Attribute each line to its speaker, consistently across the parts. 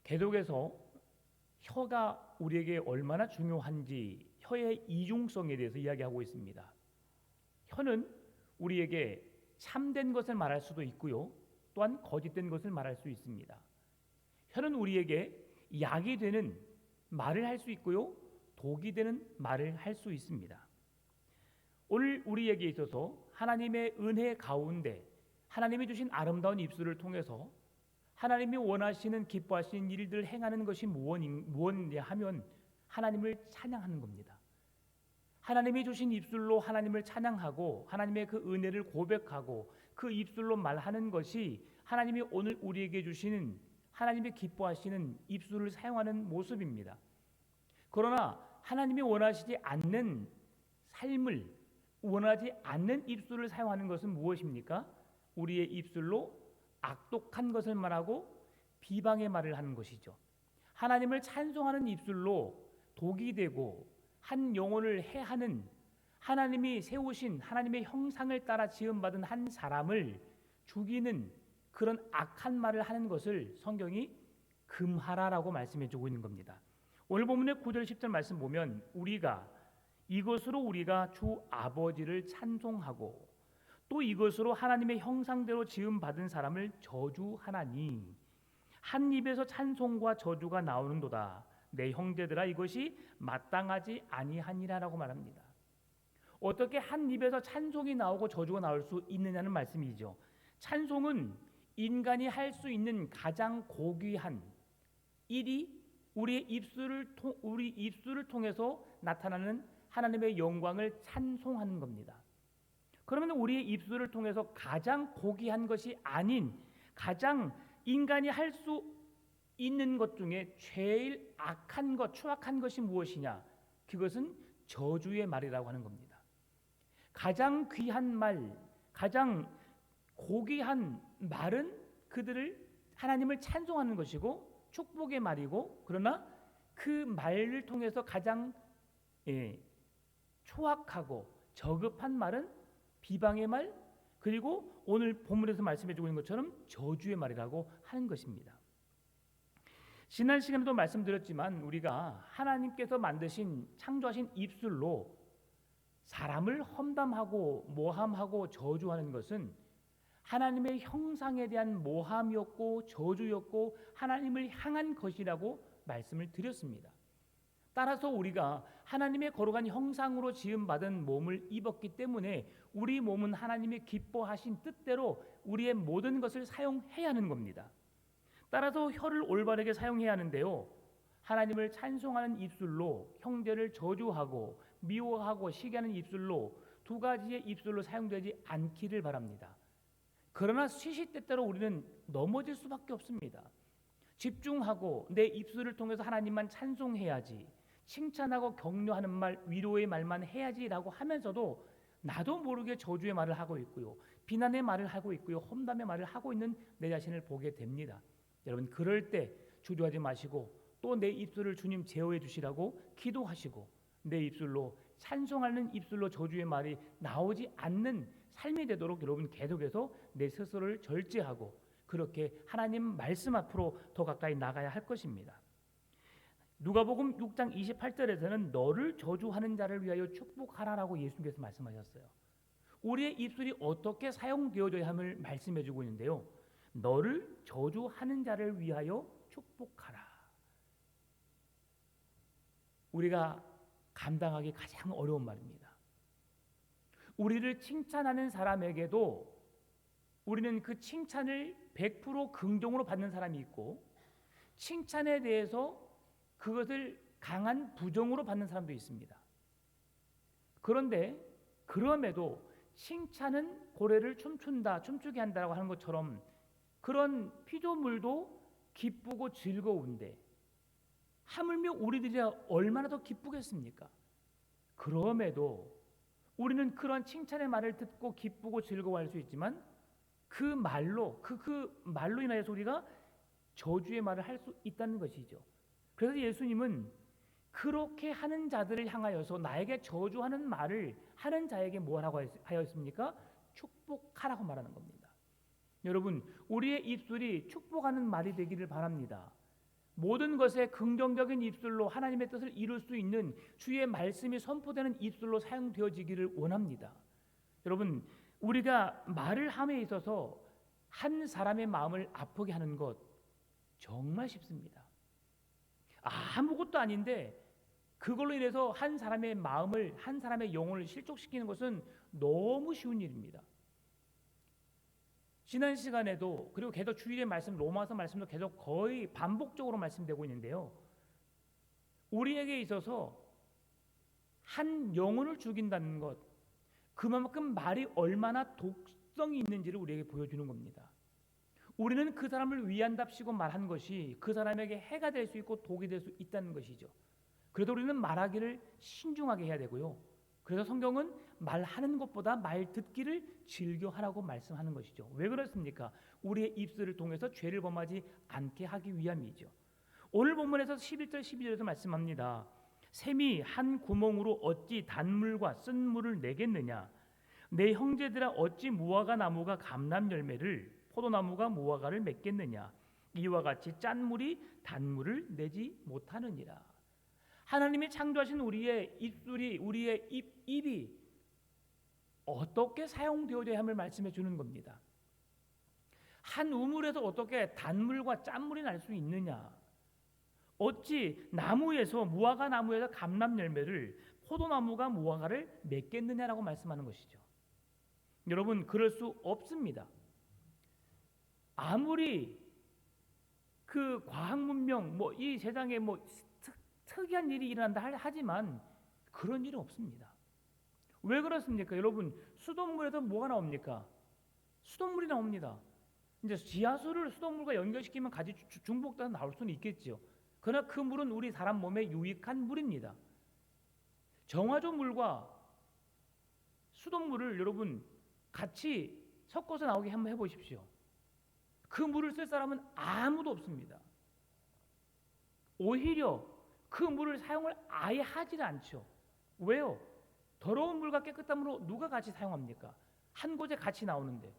Speaker 1: 계속해서 혀가 우리에게 얼마나 중요한지 혀의 이중성에 대해서 이야기하고 있습니다. 혀는 우리에게 참된 것을 말할 수도 있고요, 또한 거짓된 것을 말할 수 있습니다. 혀는 우리에게 약이 되는 말을 할 수 있고요, 독이 되는 말을 할 수 있습니다. 오늘 우리에게 있어서 하나님의 은혜 가운데 하나님이 주신 아름다운 입술을 통해서 하나님이 원하시는 기뻐하시는 일들을 행하는 것이 무엇이냐 하면 하나님을 찬양하는 겁니다. 하나님이 주신 입술로 하나님을 찬양하고 하나님의 그 은혜를 고백하고 그 입술로 말하는 것이 하나님이 오늘 우리에게 주시는 하나님이 기뻐하시는 입술을 사용하는 모습입니다. 그러나 하나님이 원하시지 않는 삶을 원하지 않는 입술을 사용하는 것은 무엇입니까? 우리의 입술로 악독한 것을 말하고 비방의 말을 하는 것이죠. 하나님을 찬송하는 입술로 독이 되고 한 영혼을 해하는, 하나님이 세우신 하나님의 형상을 따라 지음받은 한 사람을 죽이는 그런 악한 말을 하는 것을 성경이 금하라라고 말씀해주고 있는 겁니다. 오늘 본문의 9절 10절 말씀 보면 이것으로 우리가 주 아버지를 찬송하고 또 이것으로 하나님의 형상대로 지음받은 사람을 저주하나니 한 입에서 찬송과 저주가 나오는도다. 내 형제들아, 이것이 마땅하지 아니하니라라고 말합니다. 어떻게 한 입에서 찬송이 나오고 저주가 나올 수 있느냐는 말씀이죠. 찬송은 인간이 할 수 있는 가장 고귀한 일이 우리 입술을 통해서 나타나는 하나님의 영광을 찬송하는 겁니다. 그러면 우리의 입술을 통해서 가장 고귀한 것이 아닌 가장 인간이 할 수 있는 것 중에 제일 악한 것, 추악한 것이 무엇이냐? 그것은 저주의 말이라고 하는 겁니다. 가장 귀한 말, 가장 고귀한 말은 그들을 하나님을 찬송하는 것이고 축복의 말이고, 그러나 그 말을 통해서 가장 초악하고 저급한 말은 비방의 말, 그리고 오늘 본문에서 말씀해주고 있는 것처럼 저주의 말이라고 하는 것입니다. 지난 시간에도 말씀드렸지만 우리가 하나님께서 만드신 창조하신 입술로 사람을 험담하고 모함하고 저주하는 것은 하나님의 형상에 대한 모함이었고 저주였고 하나님을 향한 것이라고 말씀을 드렸습니다. 따라서 우리가 하나님의 거룩한 형상으로 지음받은 몸을 입었기 때문에 우리 몸은 하나님의 기뻐하신 뜻대로 우리의 모든 것을 사용해야 하는 겁니다. 따라서 혀를 올바르게 사용해야 하는데요, 하나님을 찬송하는 입술로 형제를 저주하고 미워하고 시기하는 입술로 두 가지의 입술로 사용되지 않기를 바랍니다. 그러나 시시때때로 우리는 넘어질 수밖에 없습니다. 집중하고 내 입술을 통해서 하나님만 찬송해야지, 칭찬하고 격려하는 말, 위로의 말만 해야지라고 하면서도 나도 모르게 저주의 말을 하고 있고요, 비난의 말을 하고 있고요, 험담의 말을 하고 있는 내 자신을 보게 됩니다. 여러분, 그럴 때 주저하지 마시고 또 내 입술을 주님 제어해 주시라고 기도하시고 내 입술로 찬송하는 입술로 저주의 말이 나오지 않는 삶이 되도록 여러분 계속해서 내 스스로를 절제하고 그렇게 하나님 말씀 앞으로 더 가까이 나가야 할 것입니다. 누가복음 6장 28절에서는 너를 저주하는 자를 위하여 축복하라라고 예수님께서 말씀하셨어요. 우리의 입술이 어떻게 사용되어져야 함을 말씀해 주고 있는데요, 너를 저주하는 자를 위하여 축복하라. 우리가 감당하기 가장 어려운 말입니다. 우리를 칭찬하는 사람에게도 우리는 그 칭찬을 100% 긍정으로 받는 사람이 있고, 칭찬에 대해서 그것을 강한 부정으로 받는 사람도 있습니다. 그런데 그럼에도 칭찬은 고래를 춤추게 한다고 하는 것처럼 그런 피조물도 기쁘고 즐거운데 하물며 우리들이 얼마나 더 기쁘겠습니까? 그럼에도 우리는 그런 칭찬의 말을 듣고 기쁘고 즐거워할 수 있지만 그 말로 인하여서 우리가 저주의 말을 할 수 있다는 것이죠. 그래서 예수님은 그렇게 하는 자들을 향하여서 나에게 저주하는 말을 하는 자에게 뭐라고 하였습니까? 축복하라고 말하는 겁니다. 여러분, 우리의 입술이 축복하는 말이 되기를 바랍니다. 모든 것에 긍정적인 입술로 하나님의 뜻을 이룰 수 있는 주의 말씀이 선포되는 입술로 사용되어지기를 원합니다. 여러분, 우리가 말을 함에 있어서 한 사람의 마음을 아프게 하는 것 정말 쉽습니다. 아무것도 아닌데 그걸로 인해서 한 사람의 마음을, 한 사람의 영혼을 실족시키는 것은 너무 쉬운 일입니다. 지난 시간에도, 그리고 계속 주일의 말씀, 로마서 말씀도 계속 거의 반복적으로 말씀되고 있는데요, 우리에게 있어서 한 영혼을 죽인다는 것, 그만큼 말이 얼마나 독성이 있는지를 우리에게 보여주는 겁니다. 우리는 그 사람을 위한답시고 말한 것이 그 사람에게 해가 될 수 있고 독이 될 수 있다는 것이죠. 그래도 우리는 말하기를 신중하게 해야 되고요. 그래서 성경은 말하는 것보다 말 듣기를 즐겨하라고 말씀하는 것이죠. 왜 그렇습니까? 우리의 입술을 통해서 죄를 범하지 않게 하기 위함이죠. 오늘 본문에서 11절 12절에서 말씀합니다. 샘이 한 구멍으로 어찌 단물과 쓴물을 내겠느냐? 내 형제들아 어찌 무화과 나무가 감람 열매를, 포도나무가 무화과를 맺겠느냐? 이와 같이 짠 물이 단물을 내지 못하느니라. 하나님이 창조하신 우리의 입술이, 우리의 입이 어떻게 사용되어야 함을 말씀해 주는 겁니다. 한 우물에서 어떻게 단물과 짠물이 날 수 있느냐? 어찌 나무에서, 무화과 나무에서 감람 열매를, 포도나무가 무화과를 맺겠느냐라고 말씀하는 것이죠. 여러분, 그럴 수 없습니다. 아무리 그 과학 문명, 이 세상에 특이한 일이 일어난다 하지만 그런 일은 없습니다. 왜 그렇습니까? 여러분, 수돗물에서 뭐가 나옵니까? 수돗물이 나옵니다. 이제 지하수를 수돗물과 연결시키면 같이 중복돼서 나올 수는 있겠죠. 그러나 그 물은 우리 사람 몸에 유익한 물입니다. 정화조 물과 수돗물을 여러분 같이 섞어서 나오게 한번 해보십시오. 그 물을 쓸 사람은 아무도 없습니다. 오히려 그 물을 사용을 아예 하질 않죠. 왜요? 더러운 물과 깨끗한 물로 누가 같이 사용합니까? 한 곳에 같이 나오는데.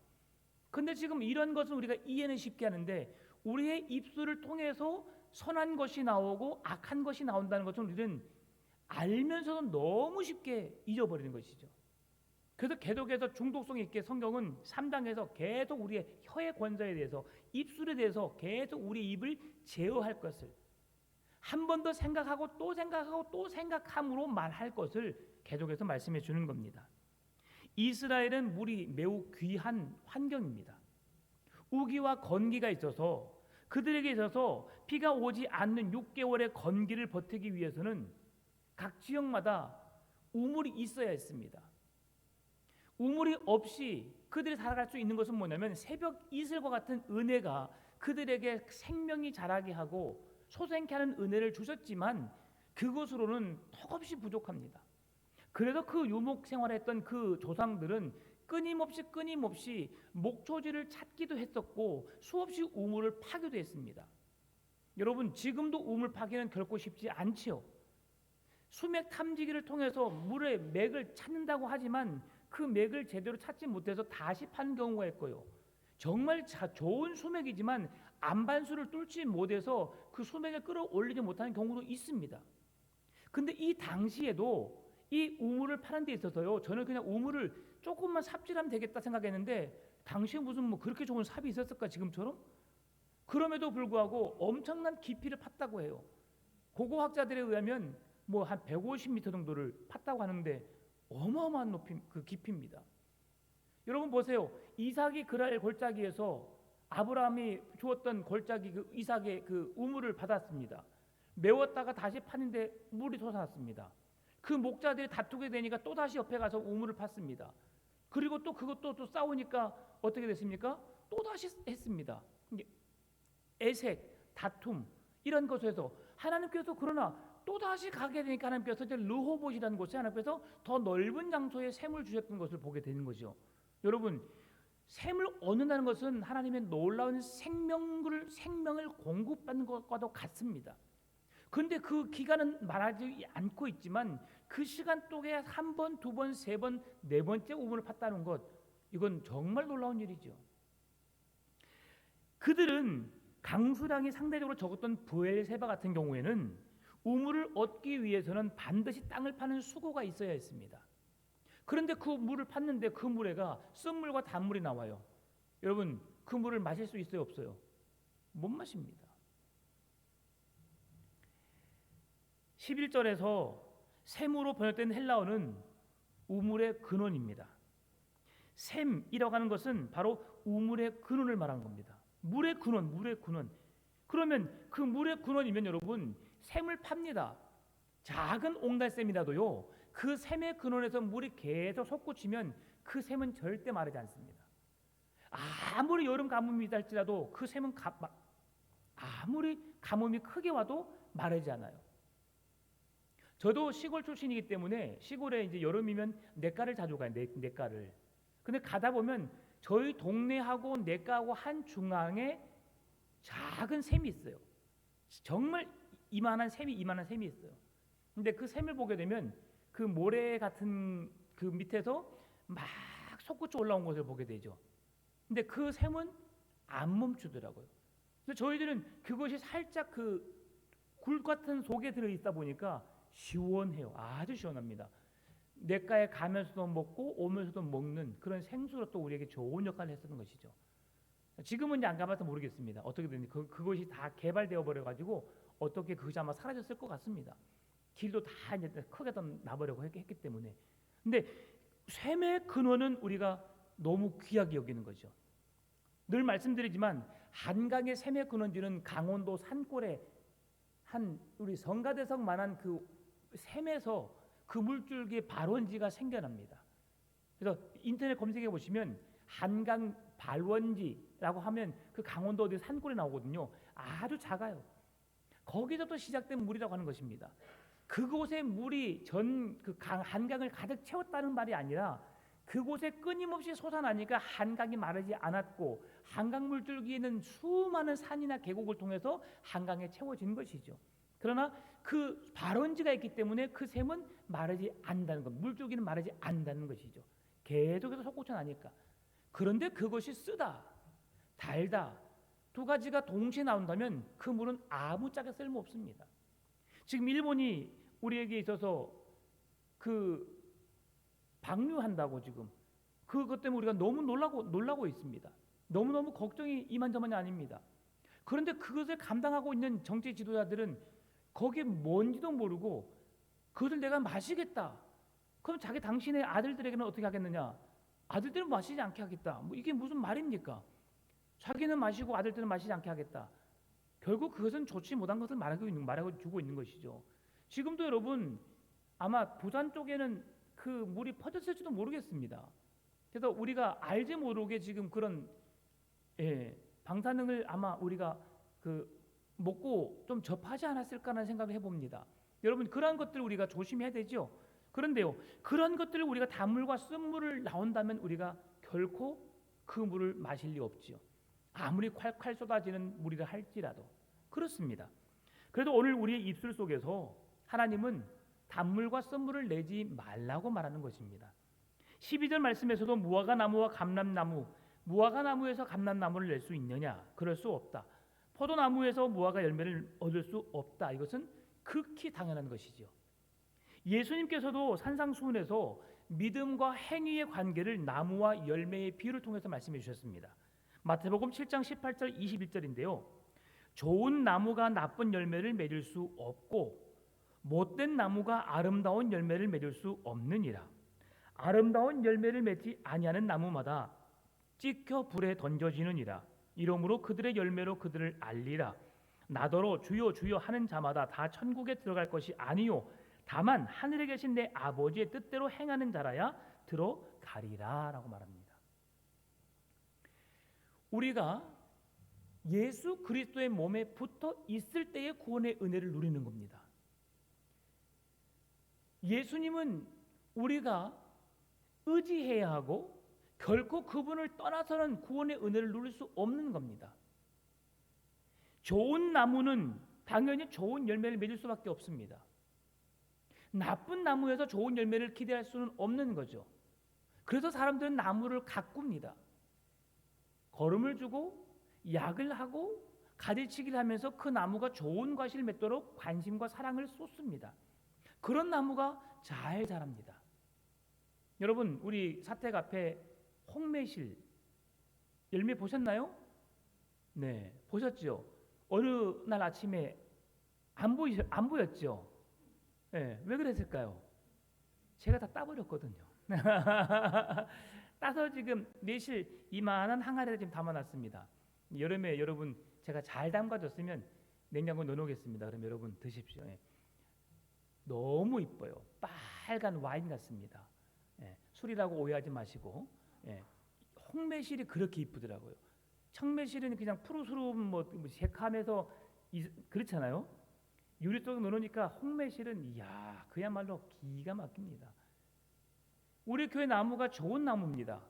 Speaker 1: 근데 지금 이런 것은 우리가 이해는 쉽게 하는데 우리의 입술을 통해서 선한 것이 나오고 악한 것이 나온다는 것은 우리는 알면서도 너무 쉽게 잊어버리는 것이죠. 그래서 계속해서 중독성 있게 성경은 3장에서 계속 우리의 혀의 권세에 대해서, 입술에 대해서 계속 우리 입을 제어할 것을, 한 번 더 생각하고 또 생각하고 또 생각함으로 말할 것을 계속해서 말씀해 주는 겁니다. 이스라엘은 물이 매우 귀한 환경입니다. 우기와 건기가 있어서 그들에게 있어서 비가 오지 않는 6개월의 건기를 버티기 위해서는 각 지역마다 우물이 있어야 했습니다. 우물이 없이 그들이 살아갈 수 있는 것은 뭐냐면 새벽 이슬과 같은 은혜가 그들에게 생명이 자라게 하고 소생케 하는 은혜를 주셨지만 그것으로는 턱없이 부족합니다. 그래서 그 유목 생활했던 그 조상들은 끊임없이 목초지를 찾기도 했었고 수없이 우물을 파기도 했습니다. 여러분, 지금도 우물 파기는 결코 쉽지 않지요. 수맥 탐지기를 통해서 물의 맥을 찾는다고 하지만 그 맥을 제대로 찾지 못해서 다시 파는 경우가 있고요. 정말 좋은 수맥이지만 안반수를 뚫지 못해서 그 수맥을 끌어올리지 못하는 경우도 있습니다. 근데 이 당시에도 이 우물을 파는 데 있어서요, 저는 그냥 우물을 조금만 삽질하면 되겠다 생각했는데 당시에 무슨 그렇게 좋은 삽이 있었을까 지금처럼? 그럼에도 불구하고 엄청난 깊이를 팠다고 해요. 고고학자들에 의하면 한 150m 정도를 팠다고 하는데 어마어마한 높이, 그 깊이입니다. 여러분 보세요. 이삭이 그랄 골짜기에서 아브라함이 주었던 골짜기 그 이삭의 그 우물을 받았습니다. 메웠다가 다시 파는데 물이 솟아났습니다. 그 목자들이 다투게 되니까 또 다시 옆에 가서 우물을 팠습니다. 그리고 또 그것도 또 싸우니까 어떻게 됐습니까? 또 다시 했습니다. 애색, 다툼 이런 것에서 하나님께서 그러나 또 다시 가게 되니까 하나님께서 이제 르호봇이라는 곳에 하나님께서 더 넓은 장소에 샘을 주셨던 것을 보게 되는 거죠. 여러분, 샘을 얻는다는 것은 하나님의 놀라운 생명을 공급받는 것과도 같습니다. 그런데 그 기간은 말하지 않고 있지만 그 시간 동안에 한 번, 두 번, 세 번, 네 번째 우물을 팠다는 것, 이건 정말 놀라운 일이죠. 그들은 강수량이 상대적으로 적었던 브엘세바 같은 경우에는 우물을 얻기 위해서는 반드시 땅을 파는 수고가 있어야 했습니다. 그런데 그 물을 팠는데 그 물에가 쓴물과 단물이 나와요. 여러분, 그 물을 마실 수 있어요, 없어요? 못 마십니다. 11절에서 샘으로 번역된 헬라어는 우물의 근원입니다. 샘이라고 하는 것은 바로 우물의 근원을 말하는 겁니다. 물의 근원, 물의 근원. 그러면 그 물의 근원이면 여러분, 샘을 팝니다. 작은 옹달샘이라도요, 그 샘의 근원에서 물이 계속 솟구치면 그 샘은 절대 마르지 않습니다. 아무리 여름 가뭄이 있을지라도 그 샘은 아무리 가뭄이 크게 와도 마르지 않아요. 저도 시골 출신이기 때문에 시골에 이제 여름이면 냇가를 자주 가요. 냇가를. 근데 가다 보면 저희 동네하고 냇가하고 한 중앙에 작은 샘이 있어요. 정말 이만한 샘이 있어요. 근데 그 샘을 보게 되면 그 모래 같은 그 밑에서 막 솟구쳐 올라온 것을 보게 되죠. 근데 그 샘은 안 멈추더라고요. 그래서 저희들은 그것이 살짝 그 굴 같은 속에 들어 있다 보니까 시원해요. 아주 시원합니다. 냇가에 가면서도 먹고 오면서도 먹는 그런 생수로 또 우리에게 좋은 역할을 했었던 것이죠. 지금은 이제 안 가봐서 모르겠습니다. 어떻게 됐는지 그것이 다 개발되어 버려 가지고 어떻게 그것이 아마 사라졌을 것 같습니다. 길도 다 이제 크게 다 나버리고 했기 때문에. 근데 샘의 근원은 우리가 너무 귀하게 여기는 거죠. 늘 말씀드리지만 한강의 샘의 근원지는 강원도 산골에 한 우리 성가대성만한 그 샘에서 그 물줄기의 발원지가 생겨납니다. 그래서 인터넷 검색해 보시면 한강 발원지라고 하면 그 강원도 어디 산골에 나오거든요. 아주 작아요. 거기서부터 시작된 물이라고 하는 것입니다. 그곳에 물이 전 그 한강을 가득 채웠다는 말이 아니라 그곳에 끊임없이 솟아나니까 한강이 마르지 않았고 한강 물줄기에는 수많은 산이나 계곡을 통해서 한강에 채워진 것이죠. 그러나 그 발원지가 있기 때문에 그 샘은 마르지 않는다는 것, 물줄기는 마르지 않는다는 것이죠. 계속해서 솟구쳐 나니까. 그런데 그것이 쓰다, 달다 두 가지가 동시에 나온다면 그 물은 아무짝에 쓸모없습니다. 지금 일본이 우리에게 있어서 그 방류한다고 지금 그것 때문에 우리가 너무 놀라고 있습니다. 너무너무 걱정이 이만저만이 아닙니다. 그런데 그것을 감당하고 있는 정치 지도자들은 거기에 뭔지도 모르고 그것을 내가 마시겠다. 그럼 당신의 아들들에게는 어떻게 하겠느냐? 아들들은 마시지 않게 하겠다. 뭐 이게 무슨 말입니까? 자기는 마시고 아들들은 마시지 않게 하겠다. 결국 그것은 좋지 못한 것을 말하고 주고 있는 것이죠. 지금도 여러분 아마 부산 쪽에는 그 물이 퍼졌을지도 모르겠습니다. 그래서 우리가 알지 모르게 지금 그런 방사능을 아마 우리가 그 먹고 좀 접하지 않았을까라는 생각을 해봅니다. 여러분 그러한 것들을 우리가 조심해야 되죠. 그런데요, 그런 것들을 우리가 단물과 쓴물을 나온다면 우리가 결코 그 물을 마실 리 없지요. 아무리 콸콸 쏟아지는 물이라 할지라도 그렇습니다. 그래도 오늘 우리의 입술 속에서 하나님은 단물과 쓴물을 내지 말라고 말하는 것입니다. 12절 말씀에서도 무화과나무와 감람나무, 무화과나무에서 감람나무를 낼 수 있느냐? 그럴 수 없다. 포도나무에서 무화과 열매를 얻을 수 없다. 이것은 극히 당연한 것이죠. 예수님께서도 산상수훈에서 믿음과 행위의 관계를 나무와 열매의 비유를 통해서 말씀해 주셨습니다. 마태복음 7장 18절 21절인데요. 좋은 나무가 나쁜 열매를 맺을 수 없고 못된 나무가 아름다운 열매를 맺을 수 없느니라. 아름다운 열매를 맺지 아니하는 나무마다 찍혀 불에 던져지느니라. 이러므로 그들의 열매로 그들을 알리라. 나더러 주여 주여 하는 자마다 다 천국에 들어갈 것이 아니요 다만 하늘에 계신 내 아버지의 뜻대로 행하는 자라야 들어가리라 라고 말합니다. 우리가 예수 그리스도의 몸에 붙어 있을 때의 구원의 은혜를 누리는 겁니다. 예수님은 우리가 의지해야 하고 결코 그분을 떠나서는 구원의 은혜를 누릴 수 없는 겁니다. 좋은 나무는 당연히 좋은 열매를 맺을 수밖에 없습니다. 나쁜 나무에서 좋은 열매를 기대할 수는 없는 거죠. 그래서 사람들은 나무를 가꿉니다. 거름을 주고 약을 하고 가지치기를 하면서 그 나무가 좋은 과실을 맺도록 관심과 사랑을 쏟습니다. 그런 나무가 잘 자랍니다. 여러분, 우리 사택 앞에 홍매실 열매 보셨나요? 네, 보셨죠? 어느 날 아침에 안 보였죠? 네, 왜 그랬을까요? 제가 다 따버렸거든요. 따서 지금 매실 이만한 항아리에 지금 담아놨습니다. 여름에 여러분 제가 잘 담가줬으면 냉장고에 넣어놓겠습니다. 그럼 여러분 드십시오. 예. 너무 이뻐요. 빨간 와인 같습니다. 예. 술이라고 오해하지 마시고, 예. 홍매실이 그렇게 이쁘더라고요. 청매실은 그냥 푸르스름 뭐 새카매서 그렇잖아요. 유리 속에 넣으니까 홍매실은 이야 그야말로 기가 막힙니다. 우리 교회 나무가 좋은 나무입니다.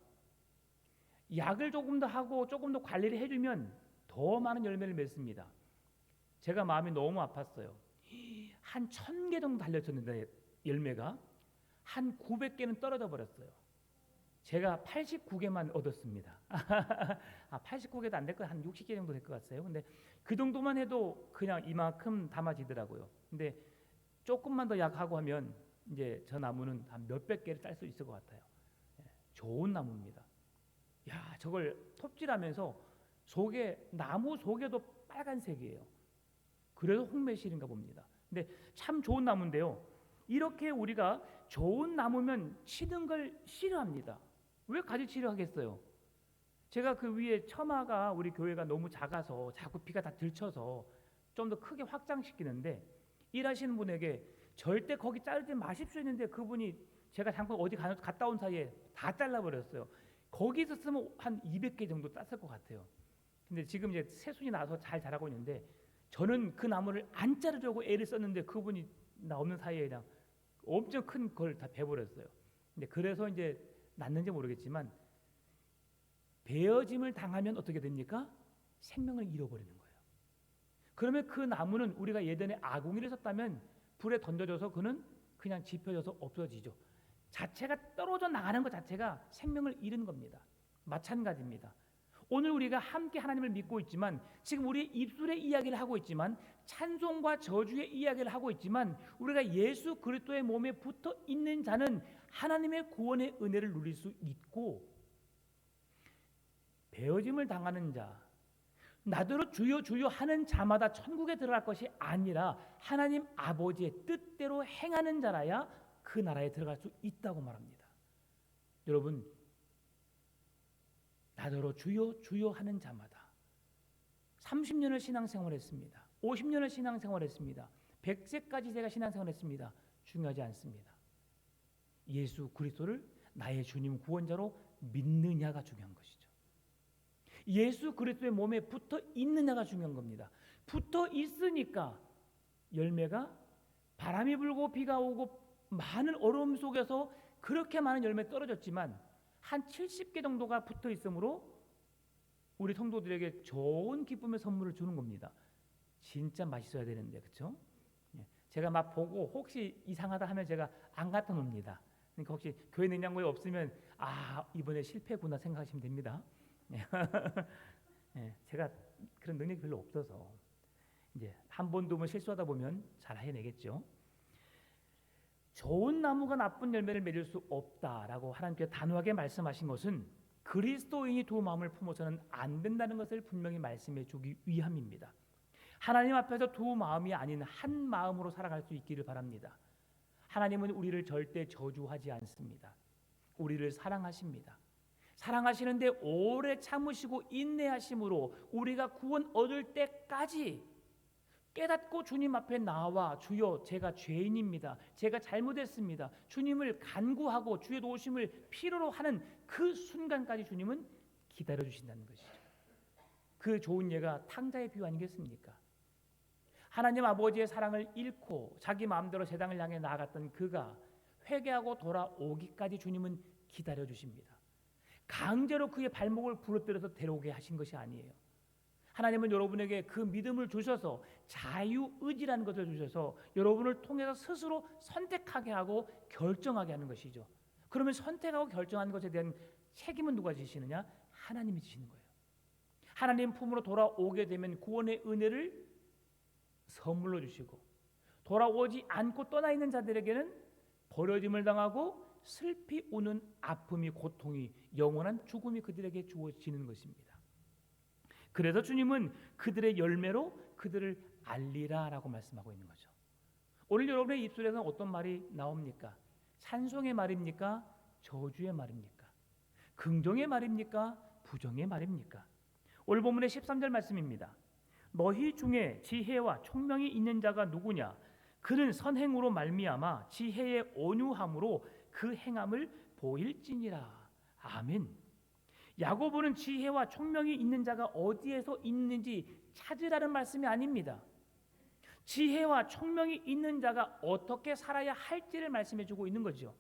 Speaker 1: 약을 조금 더 하고 조금 더 관리를 해주면 더 많은 열매를 맺습니다. 제가 마음이 너무 아팠어요. 한 1000개 정도 달렸었는데 열매가 한 900개는 떨어져 버렸어요. 제가 89개만 얻었습니다. 89개도 안 될 거 한 60개 정도 될 것 같아요. 근데 그 정도만 해도 그냥 이만큼 담아지더라고요. 근데 조금만 더 약하고 하면 이제 저 나무는 한 몇백 개를 딸 수 있을 것 같아요. 좋은 나무입니다. 야, 저걸 톱질하면서 나무 속에도 빨간색이에요. 그래서 홍매실인가 봅니다. 근데 참 좋은 나무인데요. 이렇게 우리가 좋은 나무면 치는 걸 싫어합니다. 왜 가지치려 하겠어요? 제가 그 위에 처마가 우리 교회가 너무 작아서 자꾸 비가 다 들쳐서 좀 더 크게 확장시키는데 일하시는 분에게 절대 거기 자르지 마십시오 했는데 그분이 제가 잠깐 어디 갔다 온 사이에 다 잘라버렸어요. 거기서 쓰면 한 200개 정도 땄을 것 같아요. 근데 지금 이제 새순이 나서 잘 자라고 있는데 저는 그 나무를 안 자르려고 애를 썼는데 그분이 나 없는 사이에 그냥 엄청 큰 걸 다 베버렸어요. 근데 그래서 이제 났는지 모르겠지만 베어짐을 당하면 어떻게 됩니까? 생명을 잃어버리는 거예요. 그러면 그 나무는 우리가 예전에 아궁이를 썼다면 불에 던져져서 그는 그냥 지펴져서 없어지죠. 자체가 떨어져 나가는 것 자체가 생명을 잃은 겁니다. 마찬가지입니다. 오늘 우리가 함께 하나님을 믿고 있지만 지금 우리 입술의 이야기를 하고 있지만 찬송과 저주의 이야기를 하고 있지만 우리가 예수 그리스도의 몸에 붙어 있는 자는 하나님의 구원의 은혜를 누릴 수 있고 베어짐을 당하는 자 나더러 주여 주여 하는 자마다 천국에 들어갈 것이 아니라 하나님 아버지의 뜻대로 행하는 자라야 그 나라에 들어갈 수 있다고 말합니다. 여러분 나더러 주여 주여 하는 자마다 30년을 신앙생활했습니다. 50년을 신앙생활했습니다. 100세까지 제가 신앙생활했습니다. 중요하지 않습니다. 예수 그리스도를 나의 주님 구원자로 믿느냐가 중요한 것이죠. 예수 그리스도의 몸에 붙어 있느냐가 중요한 겁니다. 붙어 있으니까 열매가 바람이 불고 비가 오고 많은 어려움 속에서 그렇게 많은 열매 떨어졌지만 한 70개 정도가 붙어 있으므로 우리 성도들에게 좋은 기쁨의 선물을 주는 겁니다. 진짜 맛있어야 되는데 그렇죠? 제가 막 보고 혹시 이상하다 하면 제가 안 갖다 놓습니다. 그러니까 혹시 교회 냉장고에 없으면 이번에 실패구나 생각하시면 됩니다. 제가 그런 능력이 별로 없어서 이제 한 번 두 번 실수하다 보면 잘 해내겠죠. 좋은 나무가 나쁜 열매를 맺을 수 없다라고 하나님께서 단호하게 말씀하신 것은 그리스도인이 두 마음을 품어서는 안 된다는 것을 분명히 말씀해 주기 위함입니다. 하나님 앞에서 두 마음이 아닌 한 마음으로 살아갈 수 있기를 바랍니다. 하나님은 우리를 절대 저주하지 않습니다. 우리를 사랑하십니다. 사랑하시는데 오래 참으시고 인내하심으로 우리가 구원 얻을 때까지 깨닫고 주님 앞에 나와 주여 제가 죄인입니다. 제가 잘못했습니다. 주님을 간구하고 주의 도우심을 필요로 하는 그 순간까지 주님은 기다려 주신다는 것이죠. 그 좋은 예가 탕자의 비유 아니겠습니까? 하나님 아버지의 사랑을 잃고 자기 마음대로 세상을 향해 나아갔던 그가 회개하고 돌아오기까지 주님은 기다려 주십니다. 강제로 그의 발목을 부러뜨려서 데려오게 하신 것이 아니에요. 하나님은 여러분에게 그 믿음을 주셔서 자유의지라는 것을 주셔서 여러분을 통해서 스스로 선택하게 하고 결정하게 하는 것이죠. 그러면 선택하고 결정하는 것에 대한 책임은 누가 지시느냐? 하나님이 지시는 거예요. 하나님 품으로 돌아오게 되면 구원의 은혜를 선물로 주시고, 돌아오지 않고 떠나 있는 자들에게는 버려짐을 당하고 슬피 우는 아픔이, 고통이, 영원한 죽음이 그들에게 주어지는 것입니다. 그래서 주님은 그들의 열매로 그들을 알리라라고 말씀하고 있는 거죠. 오늘 여러분의 입술에서 어떤 말이 나옵니까? 찬송의 말입니까? 저주의 말입니까? 긍정의 말입니까? 부정의 말입니까? 오늘 본문의 13절 말씀입니다. 너희 중에 지혜와 총명이 있는 자가 누구냐? 그는 선행으로 말미암아 지혜의 온유함으로 그 행함을 보일지니라. 아멘. 야고보는 지혜와 총명이 있는 자가 어디에서 있는지 찾으라는 말씀이 아닙니다. 지혜와 총명이 있는 자가 어떻게 살아야 할지를 말씀해 주고 있는 거죠.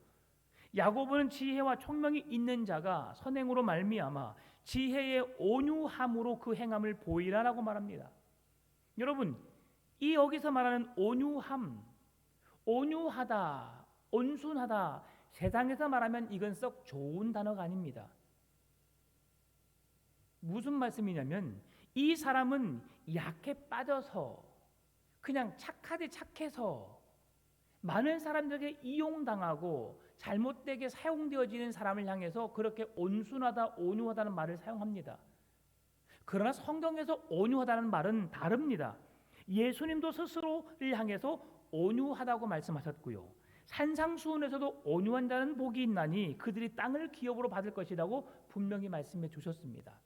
Speaker 1: 야고보는 지혜와 총명이 있는 자가 선행으로 말미암아 지혜의 온유함으로 그 행함을 보이라라고 말합니다. 여러분, 이 여기서 말하는 온유함, 온유하다, 온순하다, 세상에서 말하면 이건 썩 좋은 단어가 아닙니다. 무슨 말씀이냐면 이 사람은 약해 빠져서, 그냥 착해서 많은 사람들에게 이용당하고 잘못되게 사용되어지는 사람을 향해서 그렇게 온순하다, 온유하다는 말을 사용합니다. 그러나 성경에서 온유하다는 말은 다릅니다. 예수님도 스스로를 향해서 온유하다고 말씀하셨고요, 산상수훈에서도 온유한 자는 복이 있나니 그들이 땅을 기업으로 받을 것이라고 분명히 말씀해 주셨습니다.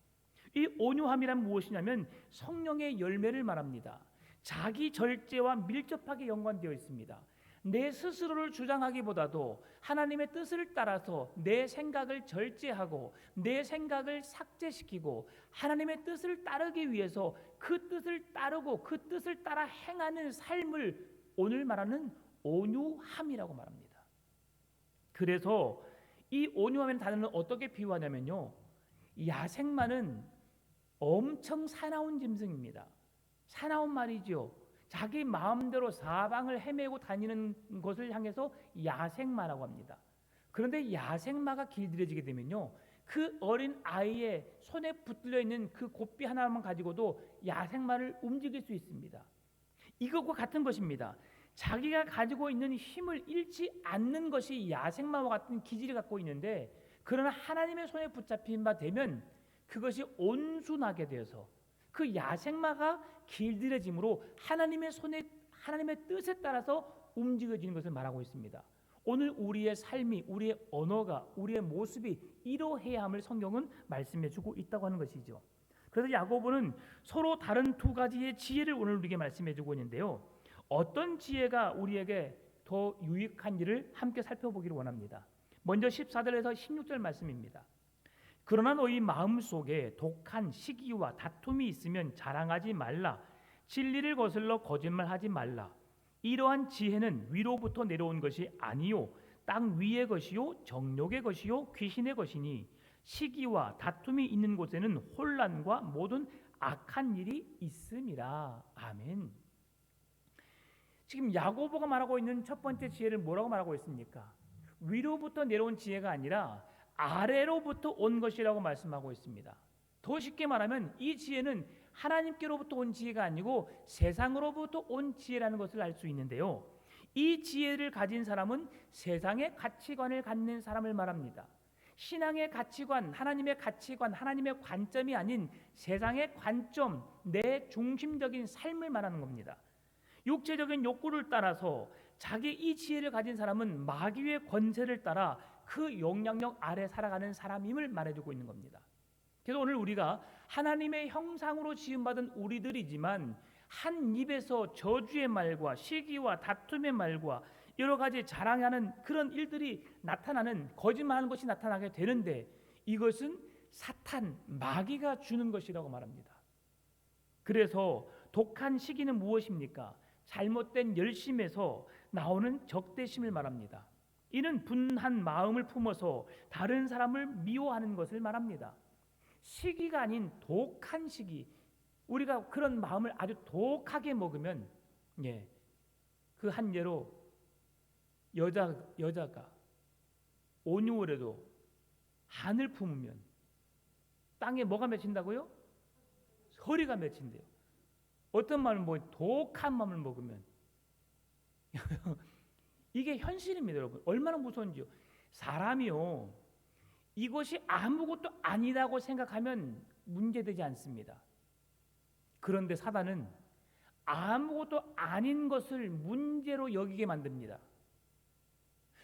Speaker 1: 이 온유함이란 무엇이냐면 성령의 열매를 말합니다. 자기 절제와 밀접하게 연관되어 있습니다. 내 스스로를 주장하기보다도 하나님의 뜻을 따라서 내 생각을 절제하고 내 생각을 삭제시키고 하나님의 뜻을 따르기 위해서 그 뜻을 따르고 그 뜻을 따라 행하는 삶을 오늘 말하는 온유함이라고 말합니다. 그래서 이 온유함의 단어는 어떻게 비유하냐면요, 야생마는 엄청 사나운 짐승입니다. 사나운 말이죠. 자기 마음대로 사방을 헤매고 다니는 것을 향해서 야생마라고 합니다. 그런데 야생마가 길들여지게 되면요, 그 어린 아이의 손에 붙들려 있는 그 고삐 하나만 가지고도 야생마를 움직일 수 있습니다. 이것과 같은 것입니다. 자기가 가지고 있는 힘을 잃지 않는 것이 야생마와 같은 기질을 갖고 있는데, 그러나 하나님의 손에 붙잡힌 바 되면 그것이 온순하게 되어서 그 야생마가 길들여짐으로 하나님의 손에, 하나님의 뜻에 따라서 움직여지는 것을 말하고 있습니다. 오늘 우리의 삶이, 우리의 언어가, 우리의 모습이 이러해야 함을 성경은 말씀해 주고 있다고 하는 것이죠. 그래서 야고보는 서로 다른 두 가지의 지혜를 오늘 우리에게 말씀해 주고 있는데요, 어떤 지혜가 우리에게 더 유익한지를 함께 살펴보기를 원합니다. 먼저 14절에서 16절 말씀입니다. 그러나 너희 마음속에 독한 시기와 다툼이 있으면 자랑하지 말라. 진리를 거슬러 거짓말하지 말라. 이러한 지혜는 위로부터 내려온 것이 아니요 땅 위의 것이요 정욕의 것이요 귀신의 것이니 시기와 다툼이 있는 곳에는 혼란과 모든 악한 일이 있음이라. 아멘. 지금 야고보가 말하고 있는 첫 번째 지혜를 뭐라고 말하고 있습니까? 위로부터 내려온 지혜가 아니라 아래로부터 온 것이라고 말씀하고 있습니다. 더 쉽게 말하면 이 지혜는 하나님께로부터 온 지혜가 아니고 세상으로부터 온 지혜라는 것을 알 수 있는데요, 이 지혜를 가진 사람은 세상의 가치관을 갖는 사람을 말합니다. 신앙의 가치관, 하나님의 가치관, 하나님의 관점이 아닌 세상의 관점, 내 중심적인 삶을 말하는 겁니다. 육체적인 욕구를 따라서 자기 이 지혜를 가진 사람은 마귀의 권세를 따라 그 영향력 아래 살아가는 사람임을 말해주고 있는 겁니다. 그래서 오늘 우리가 하나님의 형상으로 지음받은 우리들이지만 한 입에서 저주의 말과 시기와 다툼의 말과 여러 가지 자랑하는 그런 일들이 나타나는, 거짓말하는 것이 나타나게 되는데 이것은 사탄, 마귀가 주는 것이라고 말합니다. 그래서 독한 시기는 무엇입니까? 잘못된 열심에서 나오는 적대심을 말합니다. 이는 분한 마음을 품어서 다른 사람을 미워하는 것을 말합니다. 시기가 아닌 독한 시기, 우리가 그런 마음을 아주 독하게 먹으면, 그 한 예로 여자가 온유월에도 한을 품으면 땅에 뭐가 맺힌다고요? 허리가 맺힌대요. 어떤 마음을 뭐 독한 마음을 먹으면 이게 현실입니다, 여러분. 얼마나 무서운지요. 사람이요, 이것이 아무것도 아니라고 생각하면 문제되지 않습니다. 그런데 사단은 아무것도 아닌 것을 문제로 여기게 만듭니다.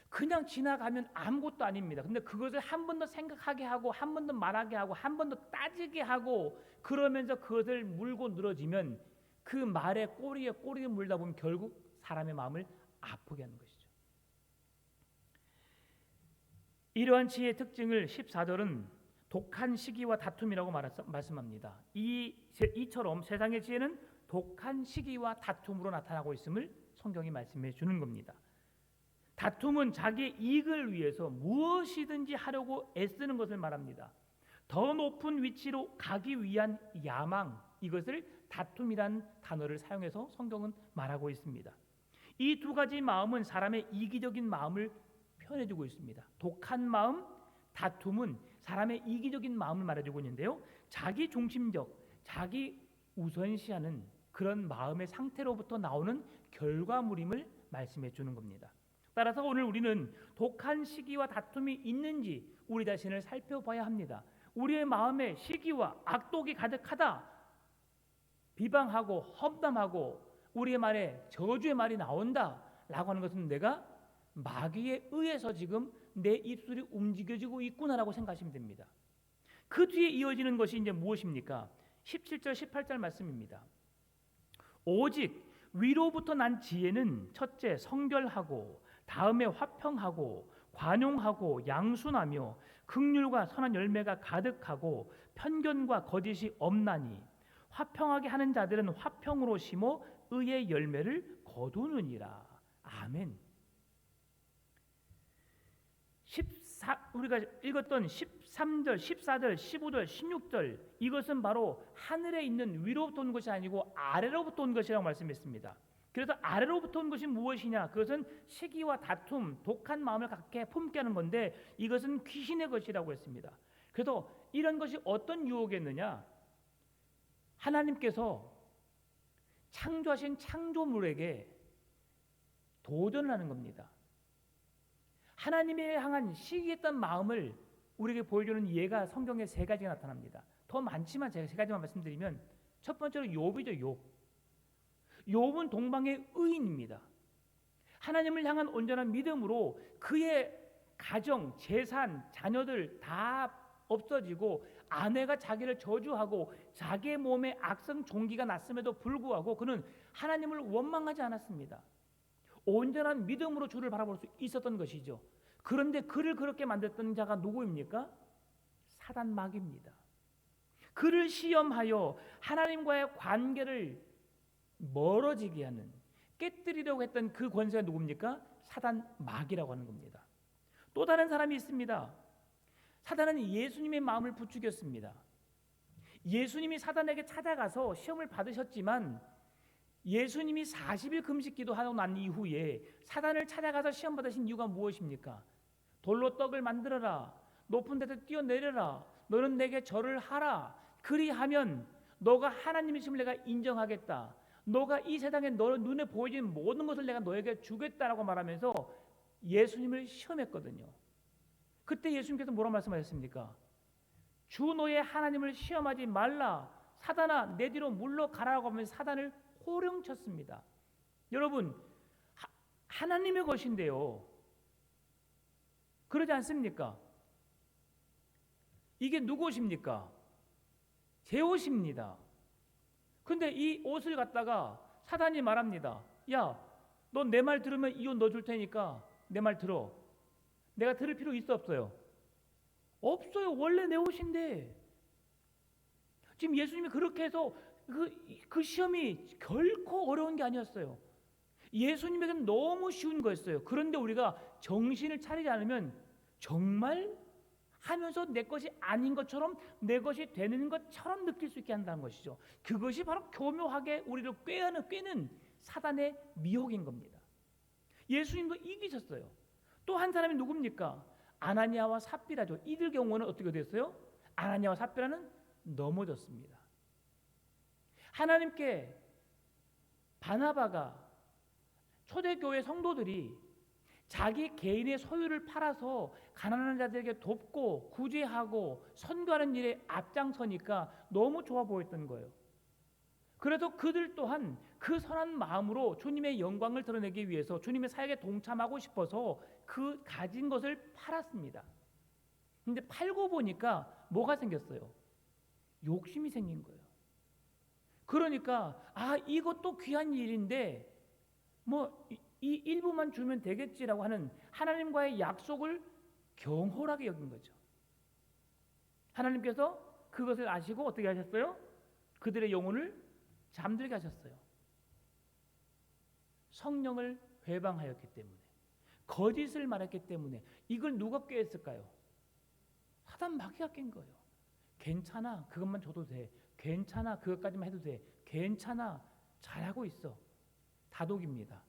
Speaker 1: 그냥 지나가면 아무것도 아닙니다. 근데 그것을 한 번 더 생각하게 하고, 한 번 더 말하게 하고, 한 번 더 따지게 하고, 그러면서 그것을 물고 늘어지면 그 말에 꼬리에 꼬리를 물다 보면 결국 사람의 마음을 아프게 하는 것이죠. 이러한 지혜의 특징을 14절은 독한 시기와 다툼이라고 말씀합니다. 이처럼 세상의 지혜는 독한 시기와 다툼으로 나타나고 있음을 성경이 말씀해 주는 겁니다. 다툼은 자기의 이익을 위해서 무엇이든지 하려고 애쓰는 것을 말합니다. 더 높은 위치로 가기 위한 야망, 이것을 다툼이란 단어를 사용해서 성경은 말하고 있습니다. 이 두 가지 마음은 사람의 이기적인 마음을 표현해주고 있습니다. 독한 마음, 다툼은 사람의 이기적인 마음을 말해주고 있는데요, 자기 중심적, 자기 우선시하는 그런 마음의 상태로부터 나오는 결과물임을 말씀해 주는 겁니다. 따라서 오늘 우리는 독한 시기와 다툼이 있는지 우리 자신을 살펴봐야 합니다. 우리의 마음에 시기와 악독이 가득하다, 비방하고 험담하고 우리의 말에 저주의 말이 나온다 라고 하는 것은 내가 마귀에 의해서 지금 내 입술이 움직여지고 있구나라고 생각하시면 됩니다. 그 뒤에 이어지는 것이 이제 무엇입니까? 17절 18절 말씀입니다. 오직 위로부터 난 지혜는 첫째 성결하고, 다음에 화평하고, 관용하고, 양순하며 긍휼과 선한 열매가 가득하고, 편견과 거짓이 없나니 화평하게 하는 자들은 화평으로 심어 의의 열매를 거두느니라. 아멘. 우리가 읽었던 13절, 14절, 15절, 16절, 이것은 바로 하늘에 있는 위로부터 온 것이 아니고 아래로부터 온 것이라고 말씀했습니다. 그래서 아래로부터 온 것이 무엇이냐? 그것은 시기와 다툼, 독한 마음을 갖게 품게 하는 건데, 이것은 귀신의 것이라고 했습니다. 그래서 이런 것이 어떤 유혹이었느냐? 하나님께서 창조하신 창조물에게 도전을 하는 겁니다. 하나님에 향한 시기했던 마음을 우리에게 보여주는 예가 성경에 세 가지가 나타납니다. 더 많지만 제가 세 가지만 말씀드리면, 첫 번째로 욥이죠. 욥은 동방의 의인입니다. 하나님을 향한 온전한 믿음으로 그의 가정, 재산, 자녀들 다 없어지고, 아내가 자기를 저주하고 자기의 몸에 악성 종기가 났음에도 불구하고 그는 하나님을 원망하지 않았습니다. 온전한 믿음으로 주를 바라볼 수 있었던 것이죠. 그런데 그를 그렇게 만들었던 자가 누구입니까? 사단 마귀입니다. 그를 시험하여 하나님과의 관계를 멀어지게 하는, 깨뜨리려고 했던 그 권세가 누굽니까? 사단 마귀라고 하는 겁니다. 또 다른 사람이 있습니다. 사단은 예수님의 마음을 부추겼습니다. 예수님이 사단에게 찾아가서 시험을 받으셨지만, 예수님이 40일 금식 기도하고 난 이후에 사단을 찾아가서 시험 받으신 이유가 무엇입니까? 돌로 떡을 만들어라, 높은 데서 뛰어내려라, 너는 내게 절을 하라, 그리하면 너가 하나님이심을 내가 인정하겠다, 너가 이 세상에 너 눈에 보이는 모든 것을 내가 너에게 주겠다라고 말하면서 예수님을 시험했거든요. 그때 예수님께서 뭐라고 말씀하셨습니까? 주 너의 하나님을 시험하지 말라, 사단아 내 뒤로 물러가라고 하면서 사단을 호령쳤습니다. 여러분, 하나님의 것인데요, 그러지 않습니까? 이게 누구 옷입니까? 제 옷입니다. 근데 이 옷을 갖다가 사단이 말합니다. 야, 너 내 말 들으면 이 옷 너 줄 테니까 내 말 들어. 내가 들을 필요 있어 없어요? 없어요. 원래 내 옷인데. 지금 예수님이 그렇게 해서 그 시험이 결코 어려운 게 아니었어요. 예수님에게는 너무 쉬운 거였어요. 그런데 우리가 정신을 차리지 않으면 정말 하면서 내 것이 아닌 것처럼, 내 것이 되는 것처럼 느낄 수 있게 한다는 것이죠. 그것이 바로 교묘하게 우리를 꿰는 사단의 미혹인 겁니다. 예수님도 이기셨어요. 또 한 사람이 누굽니까? 아나니아와 삽비라죠. 이들 경우는 어떻게 됐어요? 아나니아와 삽비라는 넘어졌습니다. 하나님께 바나바가 초대교회 성도들이 자기 개인의 소유를 팔아서 가난한 자들에게 돕고 구제하고 선교하는 일에 앞장서니까 너무 좋아 보였던 거예요. 그래서 그들 또한 그 선한 마음으로 주님의 영광을 드러내기 위해서 주님의 사역에 동참하고 싶어서 그 가진 것을 팔았습니다. 근데 팔고 보니까 뭐가 생겼어요? 욕심이 생긴 거예요. 그러니까 이것도 귀한 일인데 뭐 이 일부만 주면 되겠지라고 하는 하나님과의 약속을 경홀하게 여긴 거죠. 하나님께서 그것을 아시고 어떻게 하셨어요? 그들의 영혼을 잠들게 하셨어요. 성령을 회방하였기 때문에, 거짓을 말했기 때문에. 이걸 누가 꾀했을까요? 사단 마귀가 깬 거예요. 괜찮아, 그것만 줘도 돼. 괜찮아, 그것까지만 해도 돼. 괜찮아, 잘하고 있어. 다독입니다.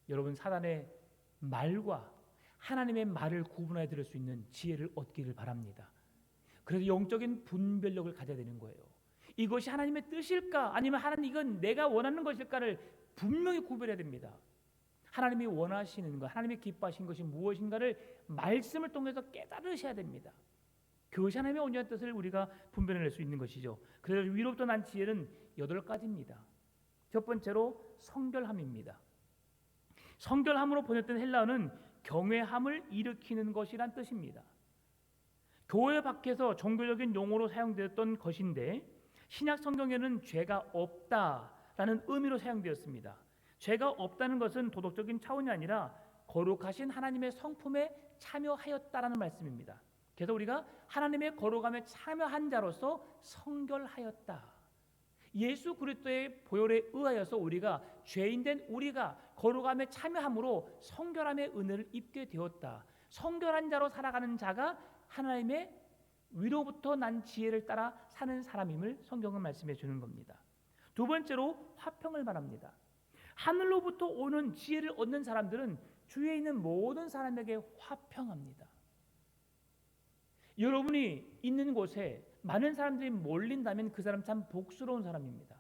Speaker 1: 여러분, 사단의 말과 하나님의 말을 구분해 들을 수 있는 지혜를 얻기를 바랍니다. 그래서 영적인 분별력을 가져야 되는 거예요. 이것이 하나님의 뜻일까, 아니면 하나님 이건 내가 원하는 것일까를 분명히 구별해야 됩니다. 하나님이 원하시는 것, 하나님이 기뻐하신 것이 무엇인가를 말씀을 통해서 깨달으셔야 됩니다. 그것이 하나님의 온전한 뜻을 우리가 분별해낼 수 있는 것이죠. 그래서 위로부터 난 지혜는 8가지입니다. 첫 번째로 성결함입니다. 성결함으로 번역된 헬라어는 경외함을 일으키는 것이란 뜻입니다. 교회 밖에서 종교적인 용어로 사용되었던 것인데 신약 성경에는 죄가 없다라는 의미로 사용되었습니다. 죄가 없다는 것은 도덕적인 차원이 아니라 거룩하신 하나님의 성품에 참여하였다라는 말씀입니다. 그래서 우리가 하나님의 거룩함에 참여한 자로서 성결하였다. 예수 그리스도의 보혈에 의하여서 우리가 죄인된 우리가 거룩함에 참여함으로 성결함의 은혜를 입게 되었다. 성결한 자로 살아가는 자가 하나님의 위로부터 난 지혜를 따라 사는 사람임을 성경은 말씀해 주는 겁니다. 두 번째로 화평을 말합니다. 하늘로부터 오는 지혜를 얻는 사람들은 주위에 있는 모든 사람에게 화평합니다. 여러분이 있는 곳에 많은 사람들이 몰린다면 그 사람 참 복스러운 사람입니다.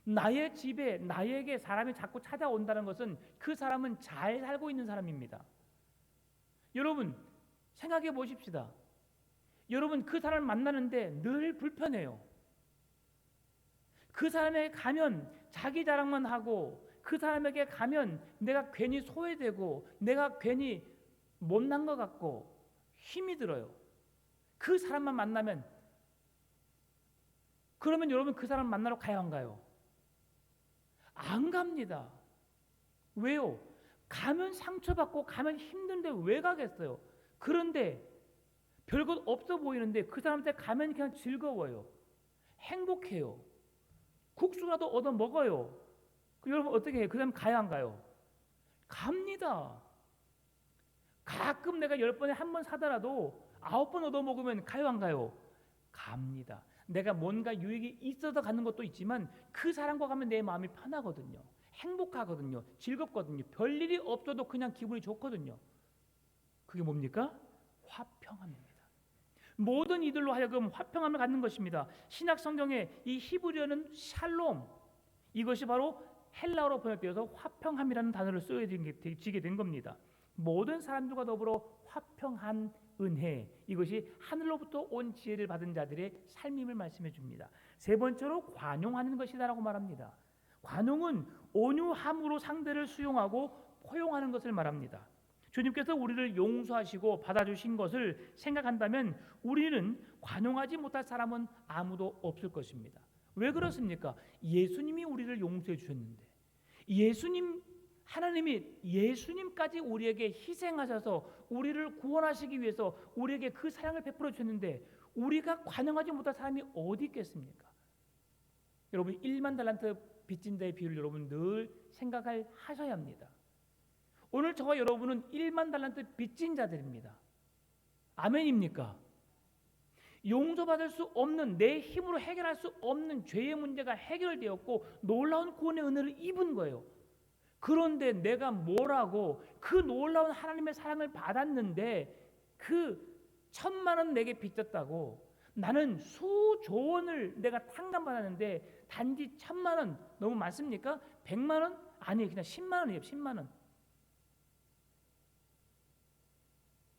Speaker 1: 나의 집에 나에게 사람이 자꾸 찾아온다는 것은 그 사람은 잘 살고 있는 사람입니다. 여러분 생각해 보십시다. 여러분 그 사람을 만나는데 늘 불편해요. 그 사람에게 가면 자기 자랑만 하고, 그 사람에게 가면 내가 괜히 소외되고 내가 괜히 못난 것 같고 힘이 들어요. 그 사람만 만나면. 그러면 여러분 그 사람 만나러 가야 한가요? 안 갑니다. 왜요? 가면 상처받고 가면 힘든데 왜 가겠어요? 그런데 별것 없어 보이는데 그 사람한테 가면 그냥 즐거워요. 행복해요. 국수라도 얻어 먹어요. 여러분 어떻게 해요? 그 사람 가야 안 가요? 갑니다. 가끔 내가 10번에 한 번 사더라도 9번 얻어 먹으면 가요 안 가요? 갑니다. 내가 뭔가 유익이 있어서 가는 것도 있지만 그 사람과 가면 내 마음이 편하거든요. 행복하거든요. 즐겁거든요. 별일이 없어도 그냥 기분이 좋거든요. 그게 뭡니까? 화평함입니다. 모든 이들로 하여금 화평함을 갖는 것입니다. 신약 성경에 이 히브리어는 샬롬, 이것이 바로 헬라어로 번역되어서 화평함이라는 단어를 쓰여지게 된 겁니다. 모든 사람들과 더불어 화평한 은혜, 이것이 하늘로부터 온 지혜를 받은 자들의 삶임을 말씀해 줍니다. 세 번째로 관용하는 것이다라고 말합니다. 관용은 온유함으로 상대를 수용하고 포용하는 것을 말합니다. 주님께서 우리를 용서하시고 받아주신 것을 생각한다면 우리는 관용하지 못할 사람은 아무도 없을 것입니다. 왜 그렇습니까? 예수님이 우리를 용서해 주셨는데, 하나님이 예수님까지 우리에게 희생하셔서 우리를 구원하시기 위해서 우리에게 그 사랑을 베풀어 주셨는데 우리가 관용하지 못할 사람이 어디 있겠습니까? 여러분 1만 달란트 빚진 자의 비유를 여러분 늘 하셔야 합니다. 오늘 저와 여러분은 1만 달란트 빚진 자들입니다. 아멘입니까? 용서받을 수 없는, 내 힘으로 해결할 수 없는 죄의 문제가 해결되었고 놀라운 구원의 은혜를 입은 거예요. 그런데 내가 뭐라고 그 놀라운 하나님의 사랑을 받았는데 그 1,000만 원 내게 빚졌다고, 나는 수조 원을 내가 탕감받았는데 단지 1,000만 원 너무 많습니까? 100만 원? 아니 그냥 10만 원이에요. 10만 원.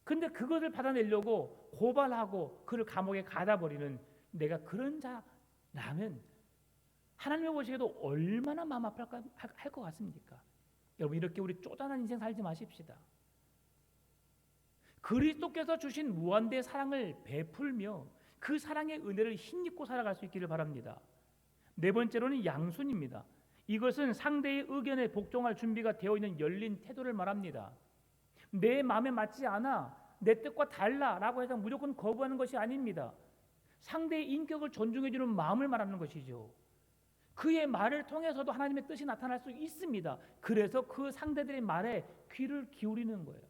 Speaker 1: 근데 그것을 받아내려고 고발하고 그를 감옥에 가다 버리는 내가 그런 자라면 하나님이 보시기에도 얼마나 마음 아플 것 같습니까? 여러분 이렇게 우리 쪼잔한 인생 살지 마십시다. 그리스도께서 주신 무한대의 사랑을 베풀며 그 사랑의 은혜를 힘입고 살아갈 수 있기를 바랍니다. 네 번째로는 양순입니다. 이것은 상대의 의견에 복종할 준비가 되어 있는 열린 태도를 말합니다. 내 마음에 맞지 않아, 내 뜻과 달라라고 해서 무조건 거부하는 것이 아닙니다. 상대의 인격을 존중해주는 마음을 말하는 것이죠. 그의 말을 통해서도 하나님의 뜻이 나타날 수 있습니다. 그래서 그 상대들의 말에 귀를 기울이는 거예요.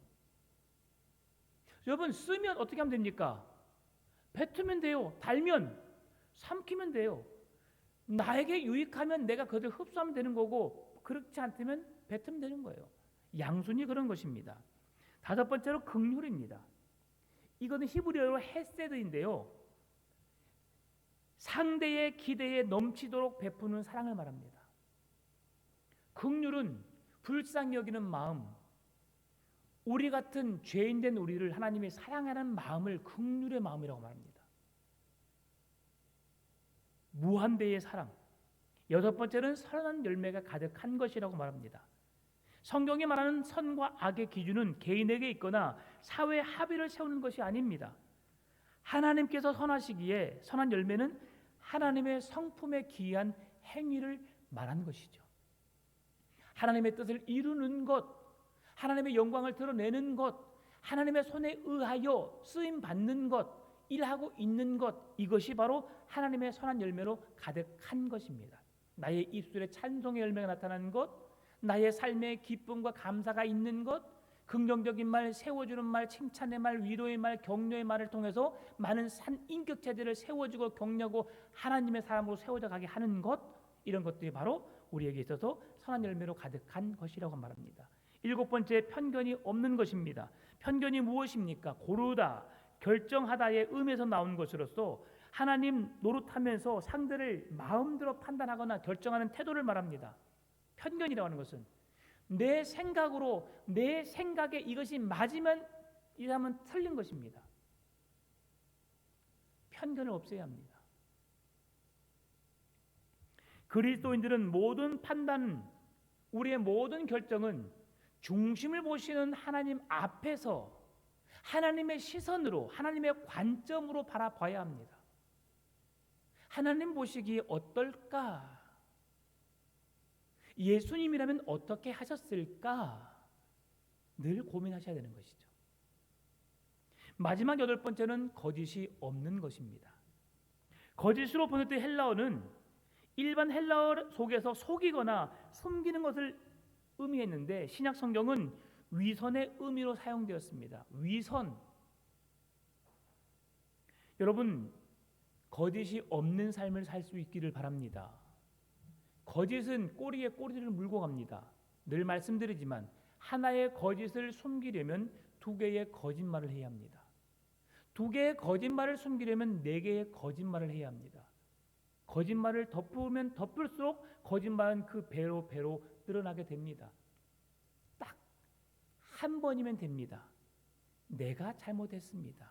Speaker 1: 여러분 쓰면 어떻게 하면 됩니까? 뱉으면 돼요. 달면 삼키면 돼요. 나에게 유익하면 내가 그것을 흡수하면 되는 거고 그렇지 않다면 뱉으면 되는 거예요. 양순이 그런 것입니다. 다섯 번째로 긍휼입니다. 이거는 히브리어로 헤세드인데요. 상대의 기대에 넘치도록 베푸는 사랑을 말합니다. 긍휼은 불쌍히 여기는 마음, 우리 같은 죄인된 우리를 하나님이 사랑하는 마음을 긍휼의 마음이라고 말합니다. 무한대의 사랑. 여섯 번째는 선한 열매가 가득한 것이라고 말합니다. 성경이 말하는 선과 악의 기준은 개인에게 있거나 사회 합의를 세우는 것이 아닙니다. 하나님께서 선하시기에 선한 열매는 하나님의 성품에 기이한 행위를 말하는 것이죠. 하나님의 뜻을 이루는 것, 하나님의 영광을 드러내는 것, 하나님의 손에 의하여 쓰임 받는 것, 일하고 있는 것, 이것이 바로 하나님의 선한 열매로 가득한 것입니다. 나의 입술에 찬송의 열매가 나타나는 것, 나의 삶에 기쁨과 감사가 있는 것, 긍정적인 말, 세워주는 말, 칭찬의 말, 위로의 말, 격려의 말을 통해서 많은 인격체들을 세워주고 격려하고 하나님의 사람으로 세워져 가게 하는 것, 이런 것들이 바로 우리에게 있어서 선한 열매로 가득한 것이라고 말합니다. 일곱 번째, 편견이 없는 것입니다. 편견이 무엇입니까? 고르다, 결정하다의 의미에서 나온 것으로서 하나님 노릇하면서 상대를 마음대로 판단하거나 결정하는 태도를 말합니다. 편견이라고 하는 것은 내 생각으로 내 생각에 이것이 맞으면 이 사람은 틀린 것입니다. 편견을 없애야 합니다. 그리스도인들은 모든 판단, 우리의 모든 결정은 중심을 보시는 하나님 앞에서 하나님의 시선으로, 하나님의 관점으로 바라봐야 합니다. 하나님 보시기에 어떨까? 예수님이라면 어떻게 하셨을까? 늘 고민하셔야 되는 것이죠. 마지막 여덟 번째는 거짓이 없는 것입니다. 거짓으로 번역된 헬라어는 일반 헬라어 속에서 속이거나 숨기는 것을 의미했는데 신약 성경은 위선의 의미로 사용되었습니다. 위선. 여러분, 거짓이 없는 삶을 살 수 있기를 바랍니다. 거짓은 꼬리에 꼬리를 물고 갑니다. 늘 말씀드리지만 하나의 거짓을 숨기려면 두 개의 거짓말을 해야 합니다. 두 개의 거짓말을 숨기려면 네 개의 거짓말을 해야 합니다. 거짓말을 덮으면 덮을수록 거짓말은 그 배로 늘어나게 됩니다. 딱 한 번이면 됩니다. 내가 잘못했습니다.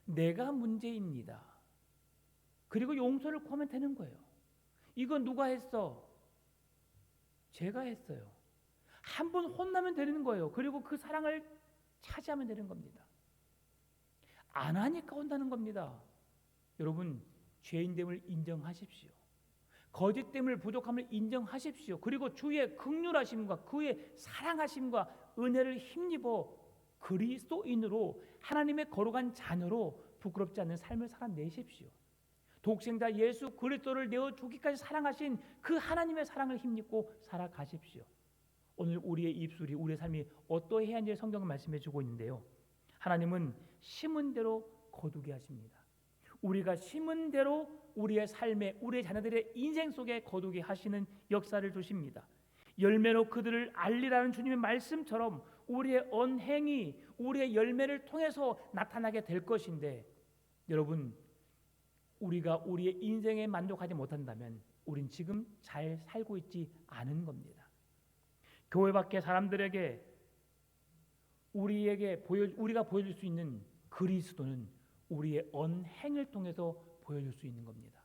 Speaker 1: 내가 문제입니다. 그리고 용서를 구하면 되는 거예요. 이건 누가 했어? 제가 했어요. 한 번 혼나면 되는 거예요. 그리고 그 사랑을 차지하면 되는 겁니다. 안 하니까 혼나는 겁니다. 여러분, 죄인됨을 인정하십시오. 거짓됨을 부족함을 인정하십시오. 그리고 주의 긍휼하심과 그의 사랑하심과 은혜를 힘입어 그리스도인으로 하나님의 거룩한 자녀로 부끄럽지 않는 삶을 살아내십시오. 독생자 예수 그리스도를 내어주기까지 사랑하신 그 하나님의 사랑을 힘입고 살아가십시오. 오늘 우리의 입술이, 우리의 삶이 어떠해야 하는지 성경은 말씀해 주고 있는데요. 하나님은 심은 대로 거두게 하십니다. 우리가 심은 대로 우리의 삶에, 우리의 자녀들의 인생 속에 거두게 하시는 역사를 주십니다. 열매로 그들을 알리라는 주님의 말씀처럼 우리의 언행이 우리의 열매를 통해서 나타나게 될 것인데, 여러분, 우리가 우리의 인생에 만족하지 못한다면 우린 지금 잘 살고 있지 않은 겁니다. 교회 밖에 사람들에게 우리가 보여줄 수 있는 그리스도는 우리의 언행을 통해서 보여줄 수 있는 겁니다.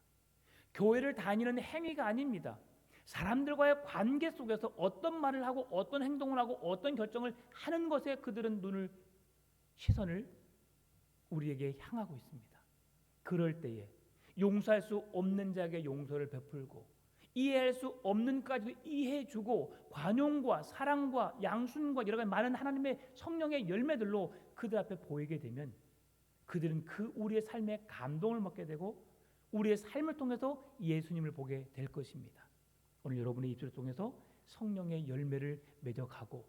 Speaker 1: 교회를 다니는 행위가 아닙니다. 사람들과의 관계 속에서 어떤 말을 하고 어떤 행동을 하고 어떤 결정을 하는 것에 그들은 시선을 우리에게 향하고 있습니다. 그럴 때에 용서할 수 없는 자에게 용서를 베풀고 이해할 수 없는 까지도 이해해주고 관용과 사랑과 양순과 여러 가지 많은 하나님의 성령의 열매들로 그들 앞에 보이게 되면 그들은 우리의 삶에 감동을 먹게 되고 우리의 삶을 통해서 예수님을 보게 될 것입니다. 오늘 여러분의 입술을 통해서 성령의 열매를 맺어가고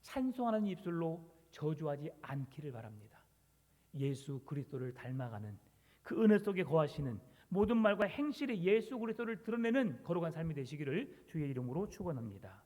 Speaker 1: 찬송하는 입술로 저주하지 않기를 바랍니다. 예수 그리스도를 닮아가는 그 은혜 속에 거하시는 모든 말과 행실의 예수 그리스도를 드러내는 거룩한 삶이 되시기를 주의 이름으로 축원합니다.